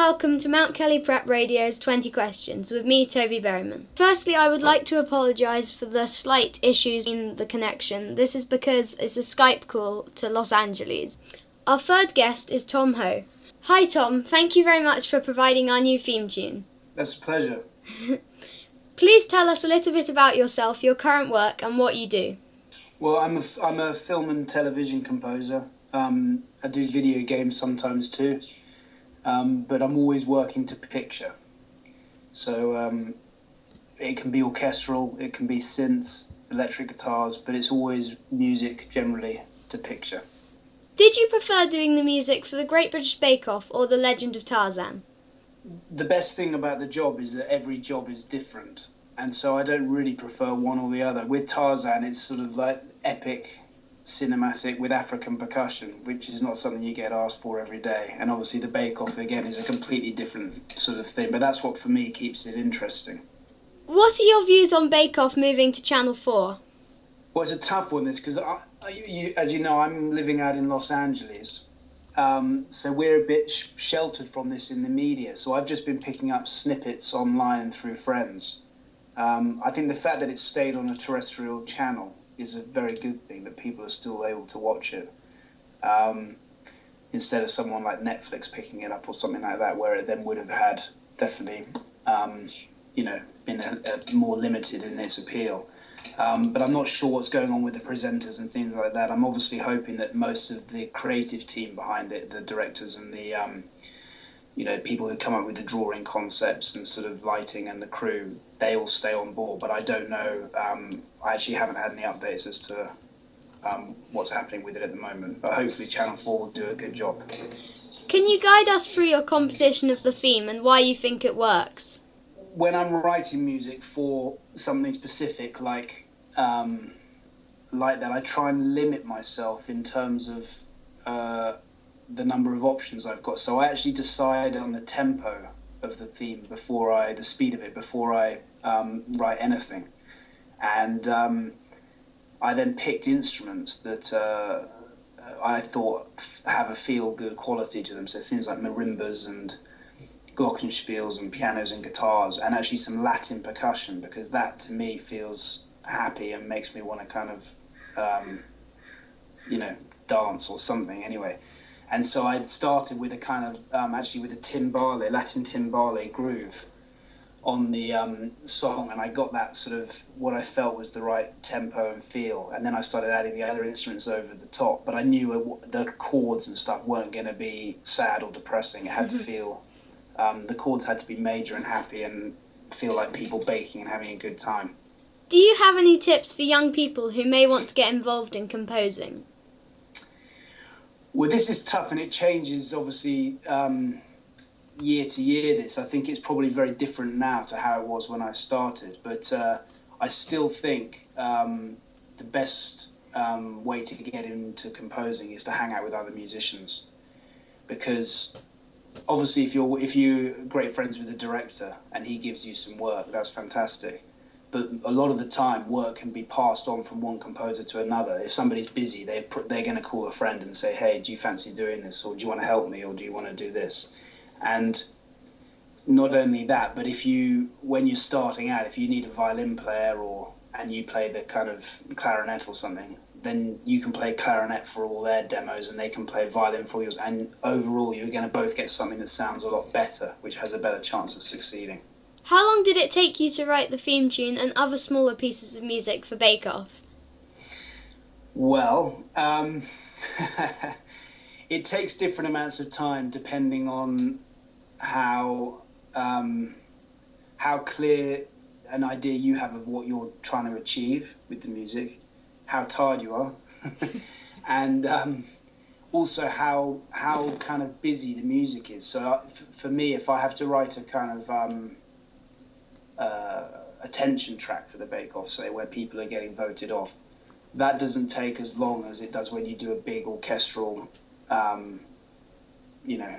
welcome to Mount Kelly Prep Radio's 20 Questions with me, Toby Berryman. Firstly, I would like to apologise for the slight issues in the connection. This is because it's a Skype call to Los Angeles. Our third guest is Tom Howe. Hi Tom, thank you very much for providing our new theme tune. That's a pleasure. Please tell us a little bit about yourself, your current work and what you do. Well, I'm a film and television composer. I do video games sometimes too, but I'm always working to picture. So it can be orchestral, it can be synths, electric guitars, but it's always music generally to picture. Did you prefer doing the music for the Great British Bake Off or The Legend of Tarzan? The best thing about the job is that every job is different, and so I don't really prefer one or the other. With Tarzan, it's sort of like epic, cinematic with African percussion, which is not something you get asked for every day. And obviously the Bake Off, again, is a completely different sort of thing, but that's what, for me, keeps it interesting. What are your views on Bake Off moving to Channel 4? Well, it's a tough one, this, because as you know, I'm living out in Los Angeles. So we're a bit sheltered from this in the media. So I've just been picking up snippets online through friends. I think the fact that it's stayed on a terrestrial channel is a very good thing, that people are still able to watch it. Instead of someone like Netflix picking it up or something like that, where it then would have had definitely, been a more limited in its appeal. But I'm not sure what's going on with the presenters and things like that. I'm obviously hoping that most of the creative team behind it, the directors and the people who come up with the drawing concepts and sort of lighting and the crew, they all stay on board. But I don't know. I actually haven't had any updates as to what's happening with it at the moment. But hopefully Channel 4 will do a good job. Can you guide us through your composition of the theme and why you think it works? When I'm writing music for something specific like that, I try and limit myself in terms of the number of options I've got. So I actually decide on the tempo of the theme the speed of it before I write anything. And I then picked instruments that I thought have a feel-good quality to them. So things like marimbas and glockenspiels and pianos and guitars, and actually some Latin percussion, because that to me feels happy and makes me want to kind of dance or something anyway. And so I started with a kind of with a Latin timbale groove on the song, and I got that sort of what I felt was the right tempo and feel, and then I started adding the other instruments over the top. But I knew the chords and stuff weren't going to be sad or depressing. It had to feel the chords had to be major and happy and feel like people baking and having a good time. Do you have any tips for young people who may want to get involved in composing? Well, this is tough, and it changes obviously year to year. I think it's probably very different now to how it was when I started, but I still think the best way to get into composing is to hang out with other musicians, because obviously if you're great friends with the director and he gives you some work, that's fantastic. But a lot of the time, work can be passed on from one composer to another. If somebody's busy, they're going to call a friend and say, hey, do you fancy doing this? Or do you want to help me? Or do you want to do this? And not only that, but when you're starting out, if you need a violin player and you play the kind of clarinet or something, then you can play clarinet for all their demos and they can play violin for yours. And overall, you're going to both get something that sounds a lot better, which has a better chance of succeeding. How long did it take you to write the theme tune and other smaller pieces of music for Bake Off? Well, it takes different amounts of time depending on how clear an idea you have of what you're trying to achieve with the music, how tired you are, and also how kind of busy the music is. So for me, if I have to write a kind of attention track for the Bake Off, say, where people are getting voted off, that doesn't take as long as it does when you do a big orchestral,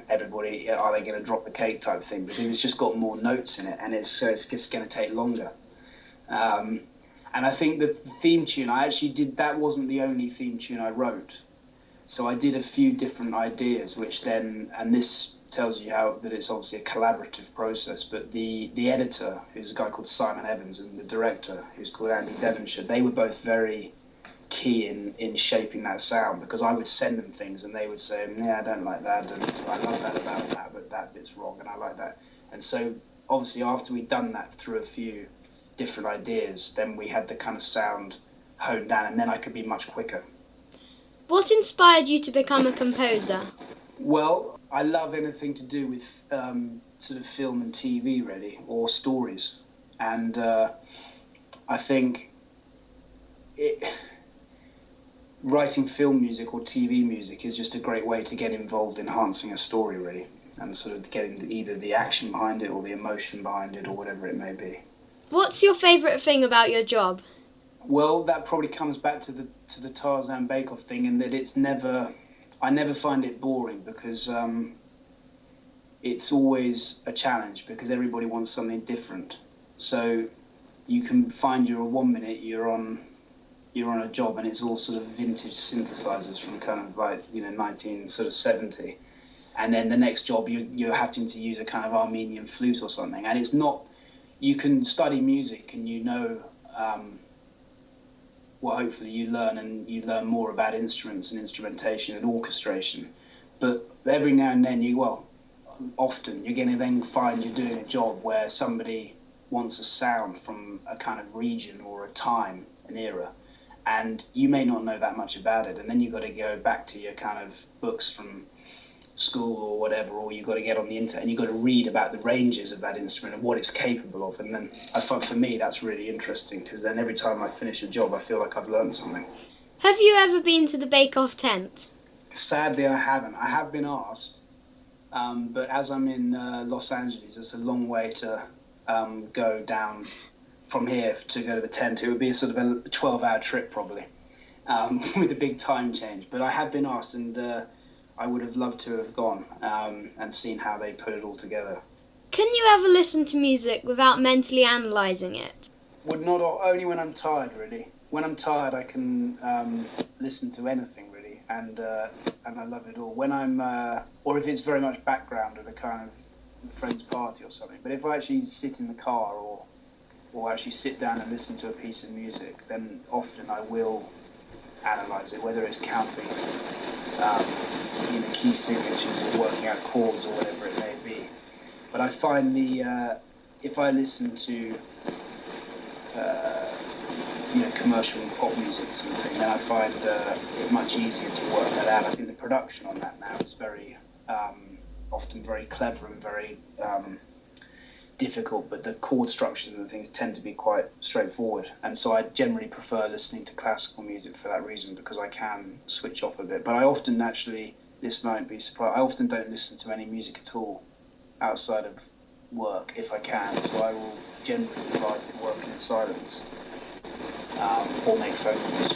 everybody, are they going to drop the cake type thing, because it's just got more notes in it, and it's just going to take longer. And I think the theme tune I actually did, that wasn't the only theme tune I wrote. So I did a few different ideas, which then, and this tells you how that it's obviously a collaborative process. But the editor, who's a guy called Simon Evans, and the director, who's called Andy Devonshire, they were both very key in shaping that sound, because I would send them things and they would say, yeah, I don't like that, and I love that about that, but that bit's wrong, and I like that. And so obviously after we'd done that through a few different ideas, then we had the kind of sound honed down, and then I could be much quicker. What inspired you to become a composer? Well, I love anything to do with sort of film and TV, really, or stories. And I think writing film music or TV music is just a great way to get involved in enhancing a story, really, and sort of getting either the action behind it or the emotion behind it or whatever it may be. What's your favourite thing about your job? Well, that probably comes back to the Tarzan Bake-Off thing, in that I never find it boring, because it's always a challenge, because everybody wants something different. So you can find one minute you're on a job and it's all sort of vintage synthesizers from kind of like 1970, and then the next job you're having to use a kind of Armenian flute or something, and it's not. You can study music and well, hopefully you learn more about instruments and instrumentation and orchestration, but every now and then often you're going to then find you're doing a job where somebody wants a sound from a kind of region or a time, an era, and you may not know that much about it, and then you've got to go back to your kind of books from school or whatever, or you've got to get on the internet and you've got to read about the ranges of that instrument and what it's capable of. And then I find, for me, that's really interesting, because then every time I finish a job I feel like I've learned something. Have you ever been to the Bake-Off tent? Sadly, I haven't. I have been asked, but as I'm in Los Angeles, it's a long way to go down from here to go to the tent. It would be a sort of a 12-hour trip probably, with a big time change. But I have been asked, and I would have loved to have gone and seen how they put it all together. Can you ever listen to music without mentally analysing it? Would not, only when I'm tired, really. When I'm tired, I can listen to anything, really, and I love it all. When I'm, or if it's very much background at a kind of friend's party or something. But if I actually sit in the car or actually sit down and listen to a piece of music, then often I will analyse it, whether it's counting key signatures or working out chords or whatever it may be. But I find if I listen to commercial and pop music sort of thing, then I find it much easier to work that out. I think the production on that now is very often very clever and very difficult, but the chord structures and the things tend to be quite straightforward, and so I generally prefer listening to classical music for that reason, because I can switch off a bit. But I often, actually, this might be surprising, I often don't listen to any music at all outside of work if I can, so I will generally drive to work in silence or make phone calls.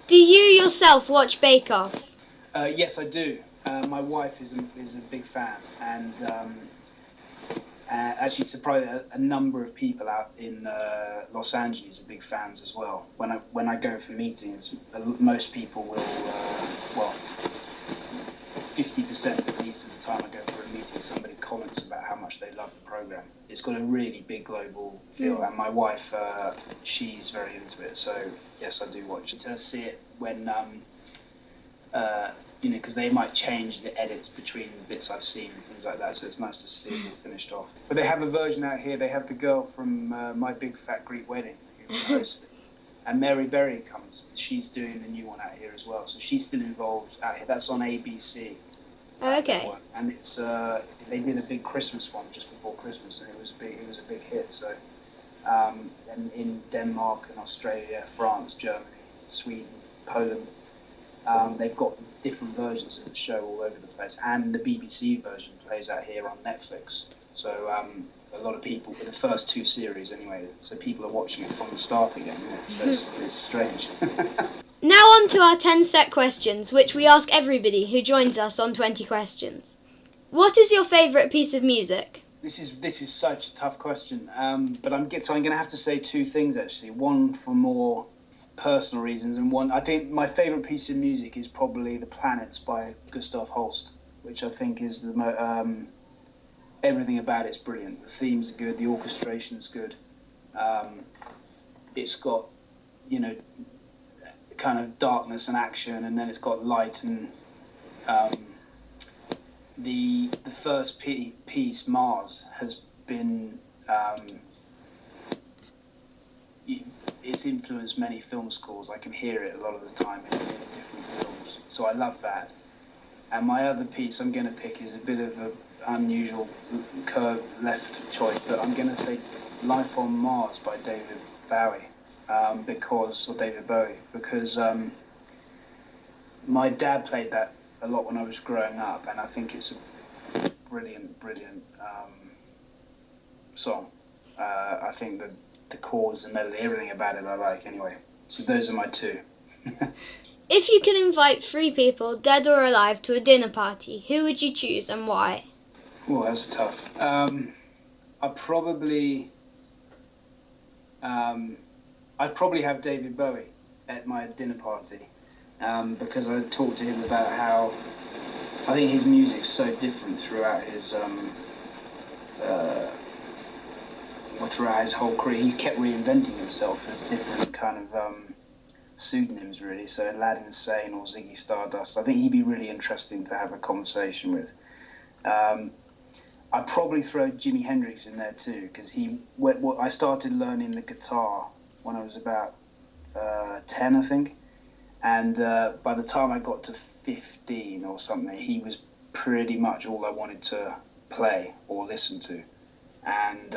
Do you yourself watch Bake Off? Yes, I do. My wife is a big fan, and actually, surprisingly, a number of people out in Los Angeles are big fans as well. When I go for meetings, most people will, 50% at least of the time I go for a meeting, somebody comments about how much they love the program. It's got a really big global feel, and my wife, she's very into it. So yes, I do watch it. I see it when. Because they might change the edits between the bits I've seen and things like that, so it's nice to see it all finished off. But they have a version out here. They have the girl from My Big Fat Greek Wedding who hosts it, and Mary Berry comes. She's doing the new one out here as well, so she's still involved out here. That's on ABC. Okay. And it's they did a big Christmas one just before Christmas, and it was a big hit. So and in Denmark and Australia, France, Germany, Sweden, Poland. They've got different versions of the show all over the place, and the BBC version plays out here on Netflix. So a lot of people, for the first two series anyway, so people are watching it from the start again. So it's strange. Now on to our 10 set questions, which we ask everybody who joins us on 20 questions. What is your favourite piece of music? This is such a tough question, but I'm going to have to say two things actually. One for more personal reasons, and one, I think my favourite piece of music is probably The Planets by Gustav Holst, which I think is everything about it's brilliant. The themes are good, the orchestration's good. It's got, you know, kind of darkness and action, and then it's got light and the first piece, Mars, has been it's influenced many film scores. I can hear it a lot of the time in different films, so I love that. And my other piece I'm going to pick is a bit of an unusual curved left choice, but I'm going to say Life on Mars by David Bowie, because my dad played that a lot when I was growing up, and I think it's a brilliant song. I think the chords, the melody, everything about it I like anyway. So those are my two. If you could invite 3 people, dead or alive, to a dinner party, who would you choose and why? Oh, that's tough. I'd probably have David Bowie at my dinner party, because I talked to him about how I think his music's so different throughout his throughout his whole career. He kept reinventing himself as different kind of pseudonyms, really. So Aladdin Sane or Ziggy Stardust. I think he'd be really interesting to have a conversation with. I'd probably throw Jimi Hendrix in there too, because I started learning the guitar when I was about 10, I think, and by the time I got to 15 or something, he was pretty much all I wanted to play or listen to, and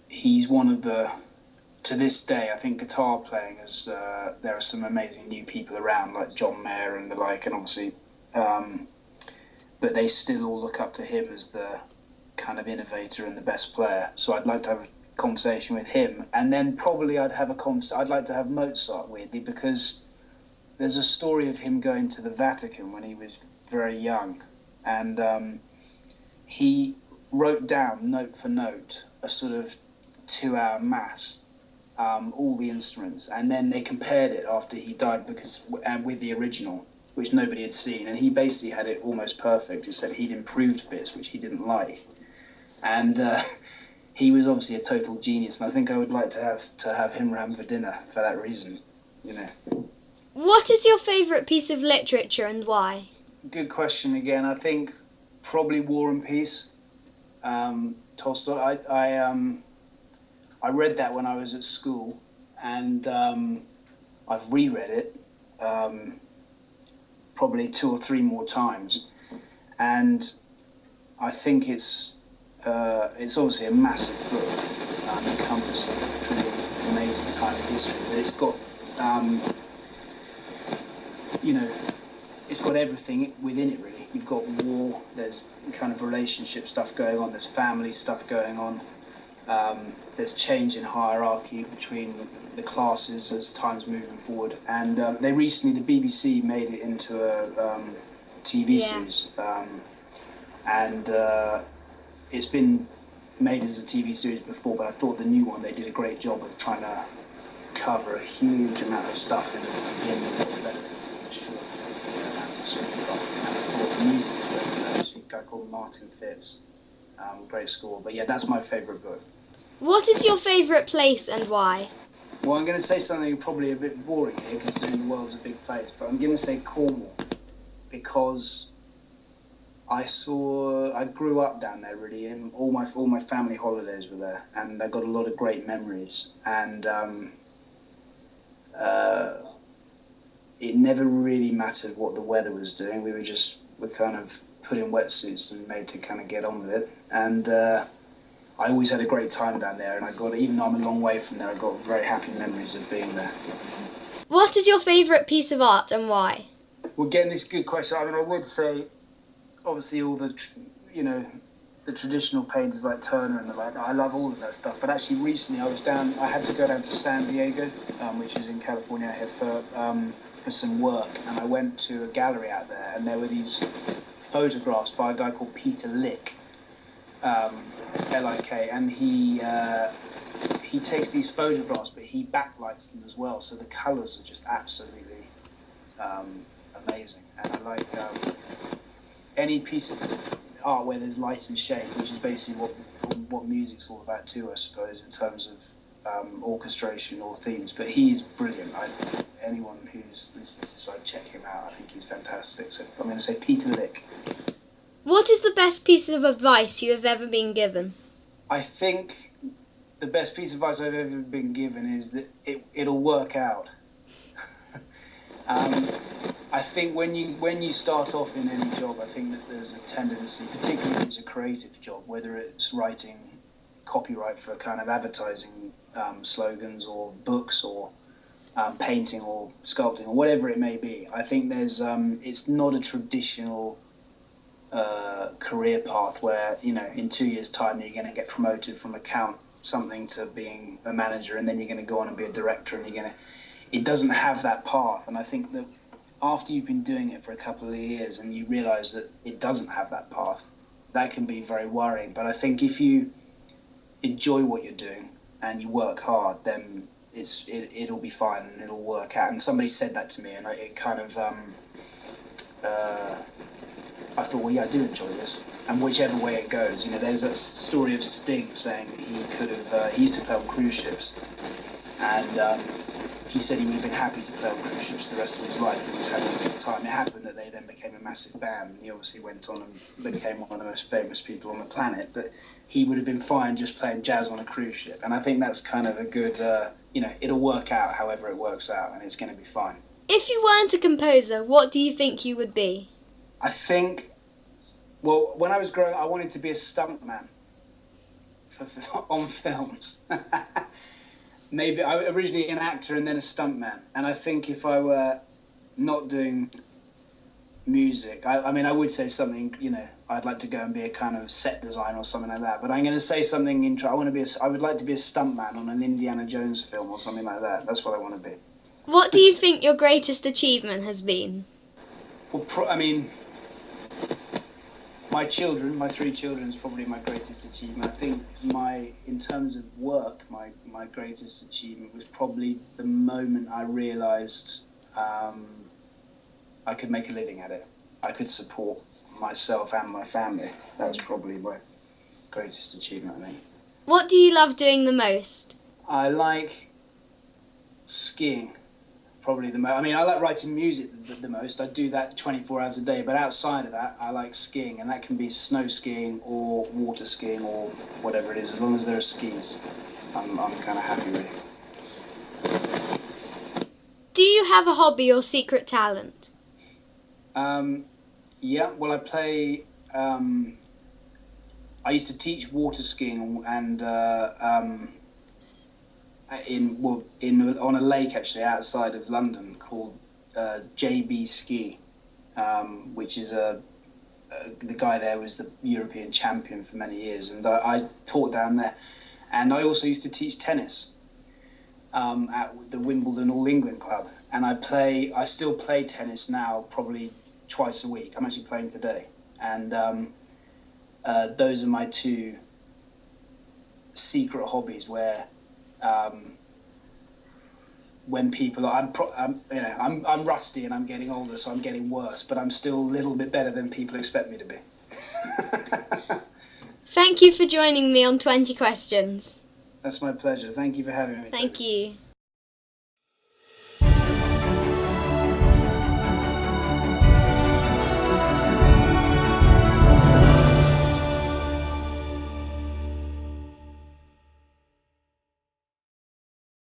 he's one of the, to this day, I think guitar playing is, there are some amazing new people around, like John Mayer and the like, and obviously, but they still all look up to him as the kind of innovator and the best player. So I'd like to have a conversation with him, and then probably I'd like to have Mozart, weirdly, because there's a story of him going to the Vatican when he was very young, and he wrote down note for note a sort of 2-hour mass, all the instruments, and then they compared it after he died with the original, which nobody had seen, and he basically had it almost perfect, except he'd improved bits which he didn't like, and he was obviously a total genius, and I think I would like to have him around for dinner for that reason, you know. What is your favourite piece of literature and why? Good question again. I think probably War and Peace. Tolstoy. I read that when I was at school, and I've reread it probably 2 or 3 more times, and I think it's obviously a massive book, encompassing a pretty amazing time in history, but it's got it's got everything within it, really. You've got war, there's kind of relationship stuff going on, there's family stuff going on, there's change in hierarchy between the classes as time's moving forward, and the BBC made it into a TV series, and it's been made as a TV series before, but I thought the new one, they did a great job of trying to cover a huge amount of stuff in the beginning, relatively short amount of screen time. And I thought the music was very good. There's a guy called Martin Phipps, great score. But yeah, that's my favourite book. What is your favourite place and why? Well, I'm going to say something probably a bit boring here, considering the world's a big place, but I'm going to say Cornwall, because I grew up down there, really, and all my family holidays were there, and I got a lot of great memories, and it never really mattered what the weather was doing. We're kind of put in wetsuits and made to kind of get on with it, and I always had a great time down there, and even though I'm a long way from there, I got very happy memories of being there. What is your favourite piece of art and why? Well, again, this is a good question. I mean, I would say, obviously, all the traditional painters like Turner and the like. I love all of that stuff. But actually, recently I had to go down to San Diego, which is in California, here for some work, and I went to a gallery out there, and there were these photographs by a guy called Peter Lick, Lik, and he takes these photographs, but he backlights them as well, so the colours are just absolutely amazing. And I like any piece of art where there's light and shade, which is basically what music's all about too, I suppose, in terms of orchestration or themes. But he's brilliant. Anyone who's listened to this, I'd check him out. I think he's fantastic. So I'm going to say Peter Lick. What is the best piece of advice you have ever been given? I think the best piece of advice I've ever been given is that it'll work out. I think when you start off in any job, I think that there's a tendency, particularly if it's a creative job, whether it's writing copyright for kind of advertising slogans or books or painting or sculpting or whatever it may be. I think there's it's not a traditional career path where, you know, in 2 years' time you're going to get promoted from account something to being a manager, and then you're going to go on and be a director, and it doesn't have that path. And I think that after you've been doing it for a couple of years and you realise that it doesn't have that path, that can be very worrying. But I think if you enjoy what you're doing and you work hard, then it'll be fine and it'll work out. And somebody said that to me, and it kind of I thought, well, yeah, I do enjoy this. And whichever way it goes, you know, there's a story of Sting saying he used to play on cruise ships, and he said he would have been happy to play on cruise ships the rest of his life because he was having a good time. It happened that they then became a massive band, and he obviously went on and became one of the most famous people on the planet, but he would have been fine just playing jazz on a cruise ship. And I think that's kind of a good, you know, it'll work out however it works out, and it's going to be fine. If you weren't a composer, what do you think you would be? I think, well, when I was growing up, I wanted to be a stuntman on films. Maybe I was originally an actor and then a stuntman. And I think if I were not doing music, I mean, I would say something, you know, I'd like to go and be a kind of set designer or something like that. But I'm going to say something I would like to be a stuntman on an Indiana Jones film or something like that. That's what I want to be. What do you think your greatest achievement has been? Well, I mean, my 3 children is probably my greatest achievement. I think in terms of work, my greatest achievement was probably the moment I realised I could make a living at it. I could support myself and my family. That was probably my greatest achievement, I think. What do you love doing the most? I like skiing. Probably the most. I mean, I like writing music the most. I do that 24 hours a day. But outside of that, I like skiing, and that can be snow skiing or water skiing or whatever it is. As long as there are skis, I'm kind of happy with it. Do you have a hobby or secret talent? Yeah. Well, I play. I used to teach water skiing and. On a lake actually outside of London called JB Ski, which is the guy there was the European champion for many years, and I taught down there. And I also used to teach tennis at the Wimbledon All England Club, and I still play tennis now probably twice a week. I'm actually playing today, and those are my 2 secret hobbies where. When people are, I'm rusty and I'm getting older, so I'm getting worse, but I'm still a little bit better than people expect me to be. Thank you for joining me on 20 Questions. That's my pleasure. Thank you for having me. Thank you.